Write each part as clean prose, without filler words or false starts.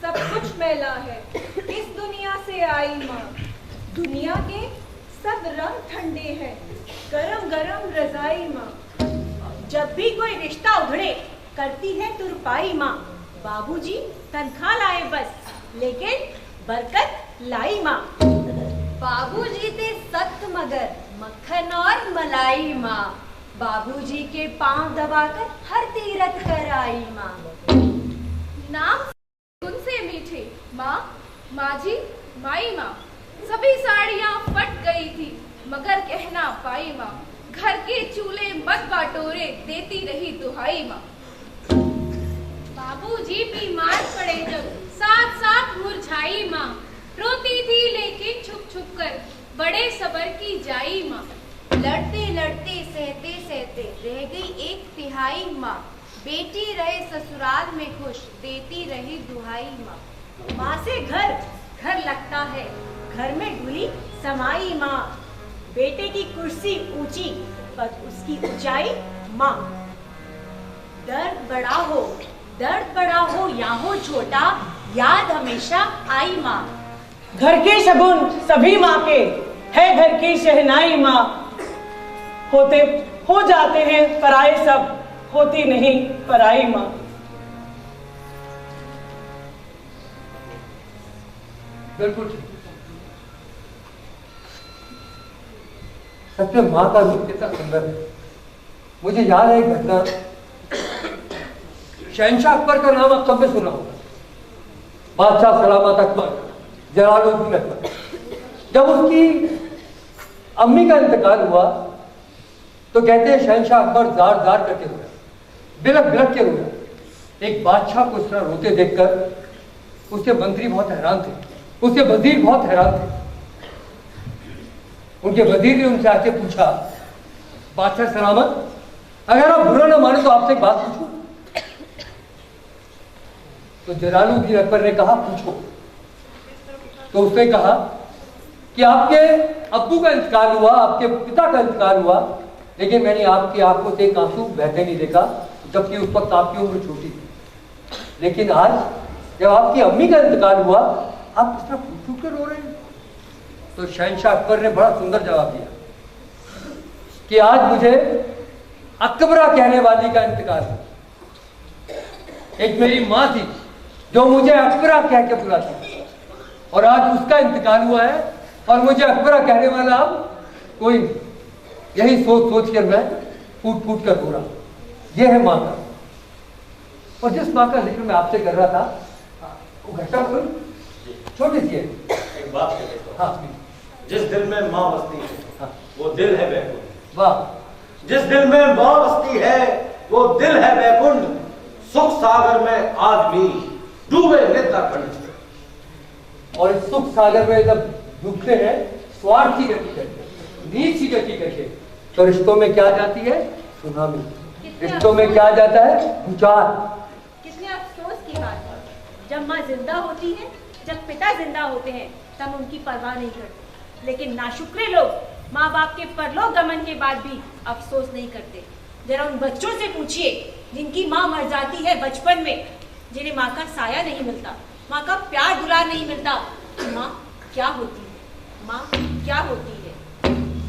सब कुछ मैला है, इस दुनिया से आई माँ। दुनिया के सब रंग ठंडे हैं, गरम गरम रजाई माँ। जब भी कोई रिश्ता उधड़े करती है तुरपाई माँ। बाबूजी तनख्वाह लाए बस, लेकिन बरकत लाई माँ। बाबूजी थे सख्त मगर मक्खन और मलाई माँ। बाबूजी के पांव दबाकर हर तीरथ कर आई माँ। नाम उनसे मीठे माँ, माझी, माई माँ। सभी साड़ियाँ फट गई थी मगर कहना पाई माँ। घर के चूल्हे मत बाटोरे देती रही दुहाई माँ। बाबूजी बीमार पड़े जब साथ साथ मुरझाई माँ। रोती थी लेकिन छुप छुप कर बड़े सबर की जाई माँ। लड़ते लड़ते सहते सहते रह गई एक तिहाई माँ। बेटी रहे ससुराल में खुश देती रही दुहाई माँ। माँ से घर घर लगता है, घर में ढुली समाई माँ। बेटे की कुर्सी ऊंची पर उसकी ऊंचाई माँ। दर्द बड़ा हो या हो छोटा, याद हमेशा आई माँ। घर के शगुन सभी माँ के है घर की शहनाई माँ। होते हो जाते हैं पराए सब, होती नहीं पराई माँ। बिल्कुल ठीक। सच में माँ का रूप कितना सुंदर है। मुझे याद है एक घटना, शहंशाह अकबर का नाम आप सबने सुना होगा। बादशाह सलामत अकबर, जलालुद्दीन अकबर। जब उसकी अम्मी का इंतकाल हुआ तो कहते हैं शहंशाह अकबर जार जार करके रोया, बिलक बिलक के रोया। एक बादशाह को इस तरह रोते देखकर उसके मंत्री बहुत हैरान थे, उसके वजीर बहुत हैरान थे। उनके वजीर ने उनसे आके पूछा, बादशाह सलामत, अगर आप बुरा ना माने तो आपसे एक बात पूछूं? तो जलालुद्दीन अकबर ने कहा, पूछो। तो उसने कहा कि आपके अब्बू का इंतकाल हुआ, आपके पिता का इंतकाल हुआ, लेकिन मैंने आपकी आंखों से एक आंसू बहते नहीं देखा, जबकि उस वक्त आपकी उम्र छोटी थी। लेकिन आज जब आपकी अम्मी का इंतकाल हुआ, आप किस तरह फूट फूट कर रो रहे हैं? तो शहंशाह अकबर ने बड़ा सुंदर जवाब दिया कि आज मुझे अकबरा कहने वाली का इंतकाल है। एक मेरी माँ थी जो मुझे अकबरा कह के बुलाती, और आज उसका इंतकाल हुआ है और मुझे अकबरा कहने वाला अब कोई नहीं। यही सोच सोच कर मैं फूट फूट कर रो रहा हूं। यह है माँ का। और जिस माँ का जिक्र मैं आपसे कर रहा था, वो घटना कोई छोटी सी है। एक बात कह देता हूं। हाँ, जिस दिल में माँ बसती है, हाँ, वो दिल है बैकुंठ। वाह। जिस दिल में माँ बसती है वो दिल है बैकुंठ। सुख सागर में आदमी डूबे निद्रा खंड। और इस सुख सागर में जब डूबते हैं स्वार्थ की गति करके, नीच की गति करके, तो रिश्तों में क्या जाती है? सुनामी। रिश्तों में क्या जाता है? भूचाल। कितने अफसोस की बात है, जब माँ जिंदा होती है, जब पिता जिंदा होते हैं, तब उनकी परवाह नहीं करते। लेकिन नाशुक्रे लोग माँ बाप के परलोक गमन के बाद भी अफसोस नहीं करते। जरा उन बच्चों से पूछिए जिनकी माँ मर जाती है बचपन में, जिन्हें माँ का साया नहीं मिलता, माँ का प्यार दुलार नहीं मिलता, कि माँ क्या होती है, माँ क्या होती है।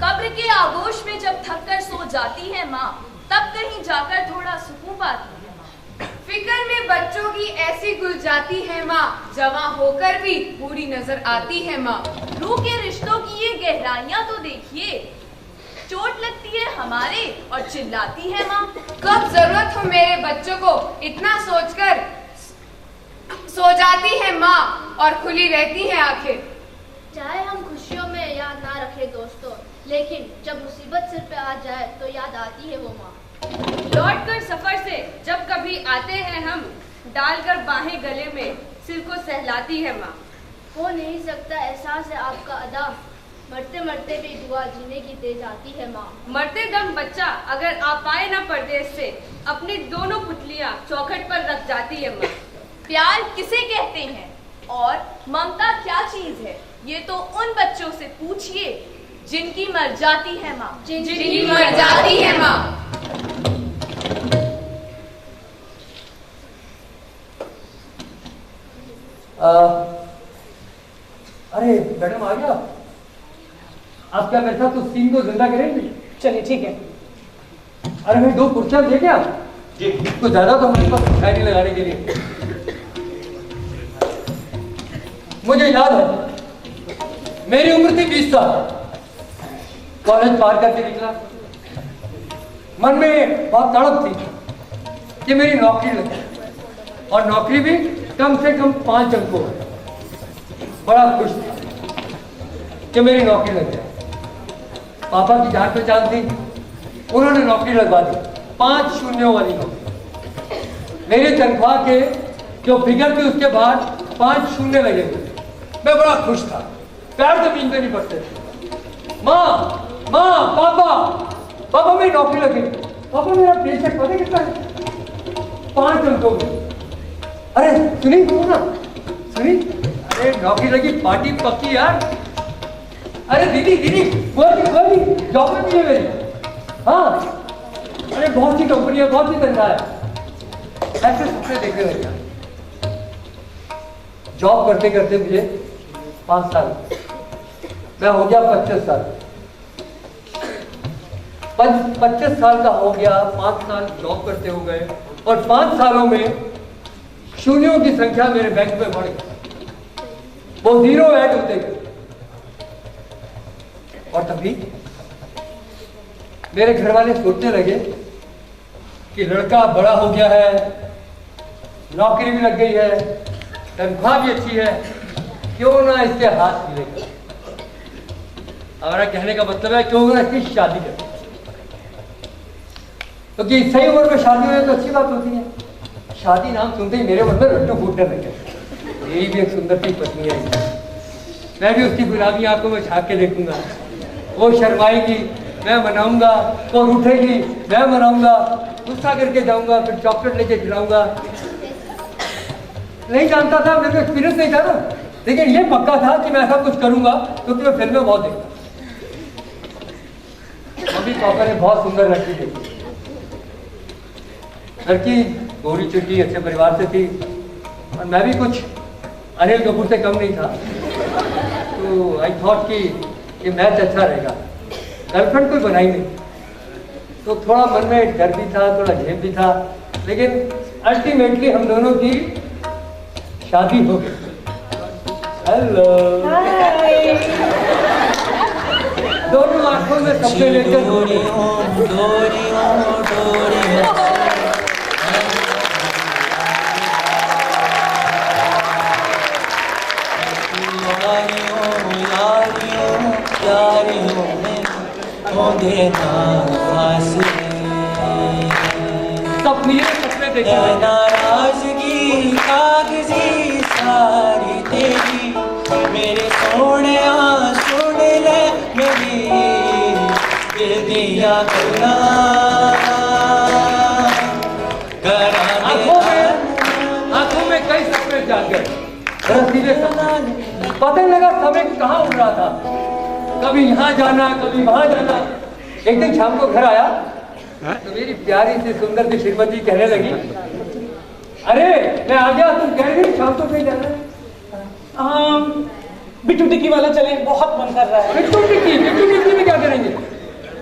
कब्र के आगोश में जब थक कर सो जाती है माँ, तब कहीं जाकर थोड़ा सुकून पाती है माँ। फिक्र में बच्चों की ऐसी गुल जाती है माँ, जवां होकर भी बूढ़ी नजर आती है माँ। रूह के रिश्तों की ये गहराइयां तो देखिए, चोट लगती है हमारे और चिल्लाती है माँ। कब जरूरत हो मेरे बच्चों को, इतना सोचकर सो जाती है माँ और खुली रहती है आंखें। चाहे हम खुशियों में याद ना रखें दोस्तों, लेकिन जब मुसीबत सिर पे आ जाए तो याद आती है वो माँ। लौट कर सफर से जब कभी आते हैं हम, डालकर बाहें गले में सिर को सहलाती है माँ। हो नहीं सकता एहसास है आपका अदा, मरते मरते भी दुआ जीने की दे जाती है माँ। मरते दम बच्चा अगर आ पाए ना परदेश से, अपनी दोनों पुतलियां चौखट पर रख जाती है माँ। प्यार किसे कहते हैं और ममता क्या चीज है, ये तो उन बच्चों से पूछिए जिनकी मर जाती है माँ, जिनकी मर जाती है माँ। अरे मैडम आ गया। आप क्या मेरे साथ उस सीन को जिंदा करेंगे? चलिए ठीक है। अरे भाई 2 कुर्सियां दे क्या? जी। तो ज्यादा तो हमारे पास शायरी लगाने के लिए। मुझे याद है मेरी उम्र थी 20 साल। कॉलेज पार करके निकला। मन में बहुत तड़प थी कि मेरी नौकरी लगे, और नौकरी भी कम से कम 5 अंकों में। बड़ा खुश था कि मेरी नौकरी लग जाए। पापा की जान पहचान थी, उन्होंने नौकरी लगवा दी, 5 शून्यों वाली नौकरी। मेरी तनख्वाह के जो फिगर थी उसके बाद 5 शून्य लगे हुए। मैं बड़ा खुश था, पैर जमीन पे नहीं पड़ते थे। माँ माँ पापा पापा मेरी नौकरी लगी। पापा मेरा पेचेक पता कितना है? 5 अंकों में। अरे सुनी ना, सुनी? अरे नौकरी लगी, पार्टी पक्की यार। अरे दीदी दीदी कोई जॉब में भी है मेरी। हाँ अरे बहुत सी कंपनी है, बहुत सी तनख्वाह है। ऐसे सपने देखने लग गया। जॉब करते करते मुझे 5 साल, मैं हो गया 25 साल। 25 साल का हो गया, 5 साल जॉब करते हो गए, और 5 सालों में शून्यों की संख्या मेरे बैंक में बढ़ गई। वो 0 ऐड होते गए। और तभी मेरे घर वाले सोचने लगे कि लड़का बड़ा हो गया है, नौकरी भी लग गई है, तनख्वाह भी अच्छी है, क्यों ना इसके हाथ मिलेगा। हमारा कहने का मतलब है क्यों ना इसकी शादी करें, क्योंकि सही उम्र में शादी हो तो अच्छी बात होती है। शादी नाम सुनते ही मेरे मन में रट्टू फूटने लगे। यही भी एक सुंदर सी पत्नी है, मैं भी उसकी गुलाबी आंखों में झांक के देखूंगा। वो शर्माएगी, मैं मनाऊंगा, वो रूठेगी, मैं मनाऊंगा, गुस्सा करके जाऊंगा, फिर चॉकलेट लेके खिलाऊंगा। नहीं जानता था, मेरे को एक्सपीरियंस नहीं था ना, लेकिन ये पक्का था कि मैं ऐसा कुछ करूंगा क्योंकि मैं फिल्म में बहुत देखता। मम्मी पापा ने बहुत सुंदर लड़की देखी। लड़की गोरी चिट्टी अच्छे परिवार से थी, और मैं भी कुछ अनिल कपूर से कम नहीं था। तो आई थॉट कि ये मैच अच्छा रहेगा। गर्लफ्रेंड कोई बनाई नहीं, तो थोड़ा मन में डर भी था, थोड़ा झेप भी था, लेकिन अल्टीमेटली हम दोनों की शादी हो गई। हेलो, दोनों आंखों में सपने लेकर सपने देखे। नाराजगी कागजी सारी तेरी, मेरे सोने सुन ले मेरी दिल दिया गला। आंखों में कई सपने जाग गए, सीधे सपने। पता नहीं लगा समय कहाँ उड़ रहा था, कभी यहाँ जाना, कभी वहां जाना। एक दिन शाम को घर आया तो मेरी प्यारी सी सुंदर सी श्रीमती कहने लगी, अरे मैं आ गया, तुम कह रही शाम को कहीं जाना है? बिट्टू टिक्की वाला चले, बहुत मन कर रहा है। बिट्टू टिक्की में क्या करेंगे?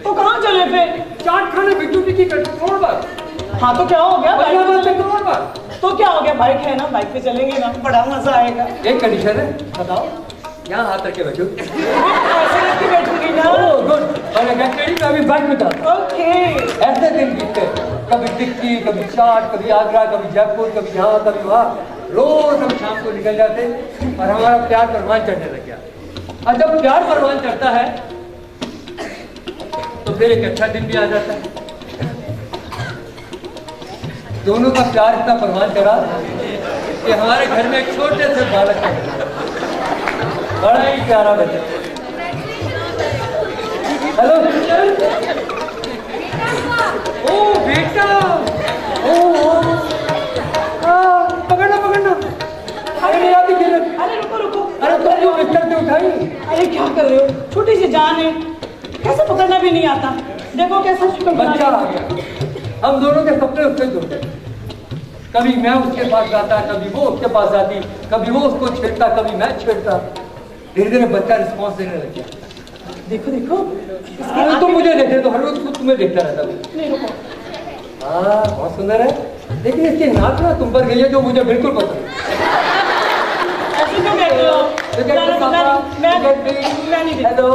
तो कहाँ चले फिर? चाट खाने बिट्टू टिक्की करोड़ बार। हाँ तो क्या हो गया, करोड़ बार। तो क्या हो गया, बाइक है ना, बाइक पे चलेंगे ना, बड़ा मजा आएगा। एक कंडीशन है, बताओ। यहाँ हाथ रख के बैठो। ऐसे रख के बैठूंगी ना। गुड। और मैं अभी बाइक में था। ओके। ऐसे दिन बीतते, कभी टिक्की, कभी चाट, कभी आगरा, कभी जयपुर, कभी यहाँ, कभी वहाँ। रोज हम शाम को निकल जाते और हमारा प्यार परवान चढ़ने लग गया। और जब प्यार परवान चढ़ता है तो फिर एक अच्छा दिन भी आ जाता है। दोनों का प्यार इतना परवान चढ़ा कि हमारे घर में एक छोटे से बालक है, बड़ा ही प्यारा बच्चा। हेलो ओ बेटा, ओ पकड़ना। अरे मेरा भी गिर। अरे रुको। अरे तुम जो बिस्तर से उठाई। अरे क्या कर रहे हो, छोटी सी जान है, कैसे पकड़ना भी नहीं आता। देखो कैसा शुक्र बच्चा आ गया, हम दोनों के सपने उससे जुड़ गए। कभी मैं उसके पास जाता, कभी वो उसके पास जाती, कभी वो उसको छेड़ता, कभी मैं छेड़ता। धीरे धीरे बच्चा रिस्पॉन्स देने लग गया। देखो देखो अरे तुम मुझे देखे तो हर रोज खुद तुम्हें देखता रहता हूँ। नहीं रुको। हाँ बहुत सुंदर है, लेकिन इसकी नाक ना तुम पर गई है जो मुझे बिल्कुल पसंद है। ऐसे क्यों कहते हो? मैं नहीं देखती। हेलो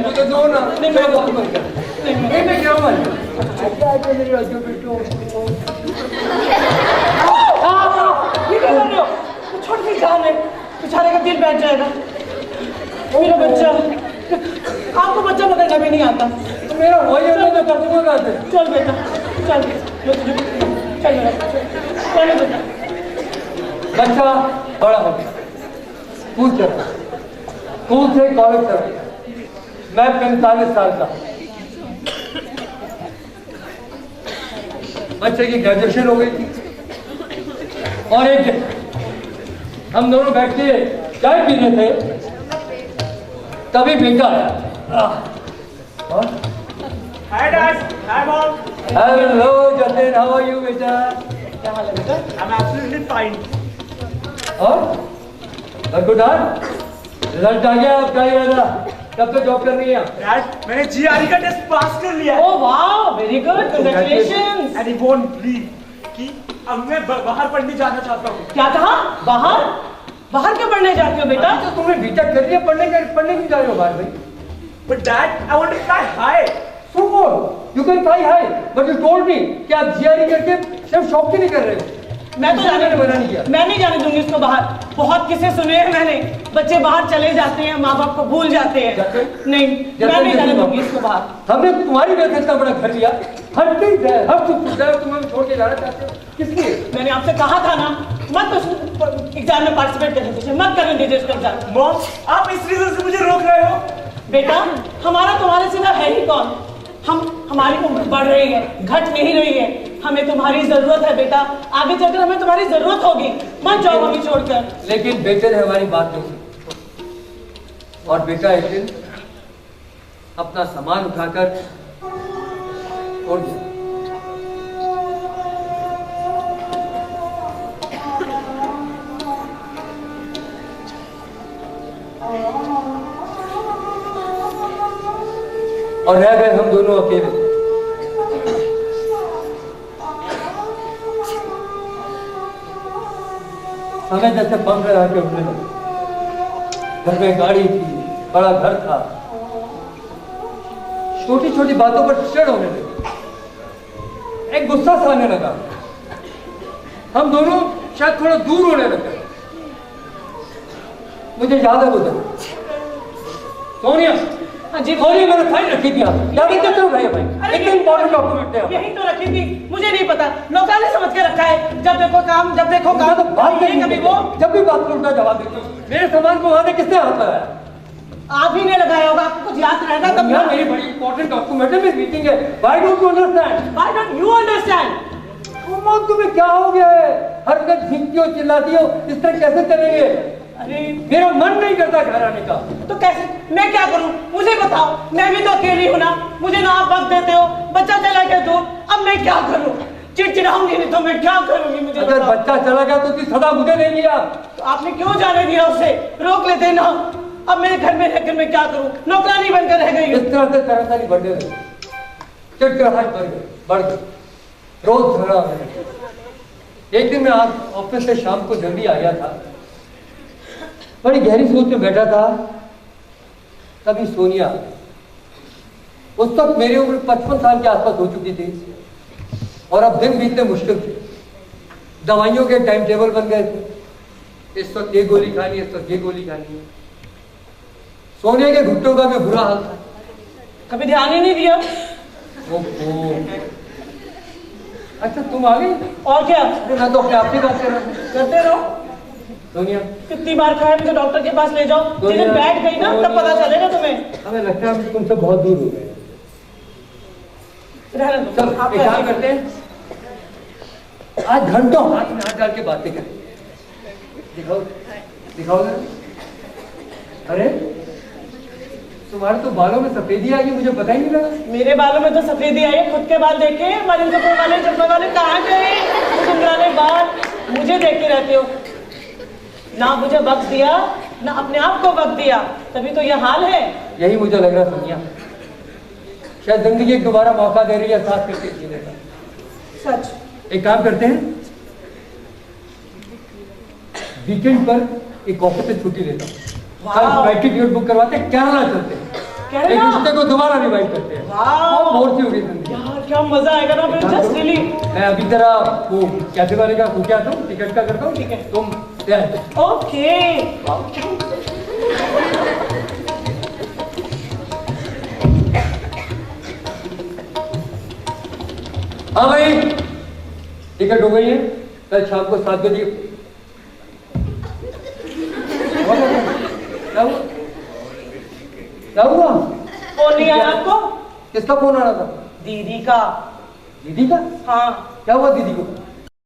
मुझे दो ना। नहीं मैं बहुत मैं क्या मान मेरे राज्यों बेटो ये क्या कर रहे हो? तो छोटी सी जान है, बेचारे का दिल बैठ जाएगा। मेरा बच्चा, आपको बच्चा पकड़ना भी नहीं आता। तो मेरा वही है, मैं कर दूंगा। चल बेटा चल, मैं तुझे चल मेरा चल बेटा। बच्चा बड़ा हो गया, स्कूल चला, स्कूल से कॉलेज चला, मैं 45 साल का। बच्चे की ग्रेजुएशन हो गई थी और एक दिन हम दोनों बैठ के चाय पी रहे थे, तभी बेटा आया। Hi Dad, hi Mom. Hello Jatin, how are you बेटा? क्या हाल है बेटा? I'm absolutely fine. और गुडार रिजल्ट आ गया आपका? ही रहना कब तक जॉब कर रही है? Dad, मैंने GRE का टेस्ट पास कर लिया है। Oh wow, very good, congratulations. And you won't believe कि अब मैं बाहर पढ़ने जाना चाहता हूँ। क्या कहा? बाहर? बाहर क्यों पढ़ने जाते हो बेटा? तो तुमने बीटेक कर लिया, पढ़ने क्यों जा रहे हो बाहर भाई? But Dad, I want to fly high. So what? You can fly high, but you told me कि आप GRE करके सिर्फ शौक के लिए कर रहे हो। मैं तो मैंने मना नहीं किया। मैं नहीं जाने दूंगी उसको बाहर। बहुत किस्से सुने हैं मैंने, बच्चे बाहर चले जाते हैं, माँ बाप को भूल जाते हैं। नहीं, मैं नहीं जाने दूंगी इसको बाहर। हमने तुम्हारी वजह से इतना बड़ा घर लिया, हर चीज है, हर सुख सुविधा है, तुम्हें छोड़ के जाना चाहते हो, किस लिए? मैंने आपसे कहा था ना, मत एग्जाम में पार्टिसिपेट करने दीजिए, मत करने दीजिए इसका एग्जाम। Mom, आप इस रीजन से मुझे रोक रहे हो? बेटा, हमारा तुम्हारे सिवा है ही कौन? हमारी उम्र बढ़ रही है, घट नहीं रही है। हमें तुम्हारी जरूरत है बेटा, आगे चलकर हमें तुम्हारी जरूरत होगी। मत जाओ हमें छोड़कर। लेकिन बेटे ने हमारी बात नहीं सुनी और बेटा एक दिन अपना सामान उठाकर छोड़ दिया। और रह गए हम दोनों अकेले। समय जैसे बम लगा के उठने लगे। घर में गाड़ी थी, बड़ा घर था, छोटी छोटी बातों पर चिढ़ होने लगी, एक गुस्सा सा आने लगा। हम दोनों शायद थोड़ा दूर होने लगे। मुझे याद है वो दिन सोनिया, जी खोलिए, मैंने फाइल रखी थी। आप क्या देते हो भाई? एक इम्पोर्टेंट डॉक्यूमेंट है, यही तो रखी थी, मुझे नहीं पता, नौकरानी समझ के रखा है। जब देखो काम, जब देखो काम। तो बात कभी कभी वो, जब भी बात को उल्टा जवाब देते हो। मेरे सामान को वहां से किसने हाथ लगाया? आप ही ने लगाया होगा, आपको कुछ याद रहेगा तब ना। मेरी बड़ी इंपॉर्टेंट डॉक्यूमेंट है, मीटिंग है। Why don't you understand? Why don't you understand? तुम्हें क्या हो गया है? हर वक्त झिकती हो, चिल्लाती हो, इस तरह कैसे चलेंगे? अरे मेरा मन नहीं करता घर आने का। तो कैसे, मैं क्या करूं? मुझे बताओ, मैं भी तो अकेली हूं ना। मुझे ना आप वक्त देते हो, बच्चा चला गया दूर, अब मैं क्या करूं? चिड़चिड़ाऊंगी नहीं तो मैं क्या करूंगी? मुझे अगर बच्चा चला गया तो उसकी सजा मुझे नहीं दिया। तो आपने क्यों जाने दिया उसे? रोक लेते ना। अब मेरे घर में रहकर मैं क्या करूं? नौकरानी बनकर रह गई हूं। इस तरह से तरह बढ़ने लगे, चिड़चिड़ाहट बढ़ गई, रोज झगड़ा होने लगा। एक दिन मैं आज ऑफिस से शाम को जल्दी आया था, बड़ी गहरी सोच में बैठा था, तभी सोनिया, उस वक्त मेरी उम्र 55 साल के आसपास हो चुकी थी और अब दिन बीतने मुश्किल थे। दवाइयों के टाइम टेबल बन गए थे, इस वक्त ये गोली खानी है, इस वक्त ये गोली खानी है। सोनिया के घुटनों का भी बुरा हाल था। कभी ध्यान ही नहीं दिया। अच्छा तुम आ गई? और क्या? मैं तो अपने आप से बात कर रहा हूँ। करते रहो। सोनिया कितनी बार खाया, मुझे डॉक्टर के पास ले जाओ। जिस दिन बैठ गई ना तब पता चलेगा तुम्हें। हमें लगता है हम तुमसे बहुत दूर हो गए। चलो एक काम करते हैं, आज घंटों हाथ में हाथ डाल के बातें करें। दिखाओ दिखाओ जरा। अरे तुम्हारे तो बालों में सफेदी आई है, मुझे पता ही नहीं लगा। मेरे बालों में तो सफेदी आई है, खुद के बाल देखे। मरीन कपूर वाले, जब्बा वाले कहाँ गए? मुझे मंगराले बाल मुझे देखते रहते हो। ना मुझे वक्त दिया, ना अपने आप को वक्त दिया, तभी तो यह हाल है। यही मुझे लग रहा सोनिया, शायद जिंदगी एक दोबारा मौका दे रही है साथ करके जीने का। सच। एक काम करते हैं, वीकेंड पर एक ऑफिस से छुट्टी लेता हूँ, कल फ्लाइट टिकट बुक करवाते हैं, केरला चलते हैं, एक रिश्ते को दोबारा रिवाइव करते हैं। बहुत सी हो गई जिंदगी। यार क्या मजा आएगा ना। फिर जस्ट रियली। मैं अभी जरा वो कैफे वाले का क्या आता हूँ, टिकट का करता हूँ। ठीक है, तुम ओके। हाँ भाई, टिकट हो गई है, कल शाम को 7 बजे। क्या हुआ? फोन नहीं आया आपको? किसका फोन आ रहा था? दीदी का। दीदी का? हाँ। क्या हुआ दीदी को?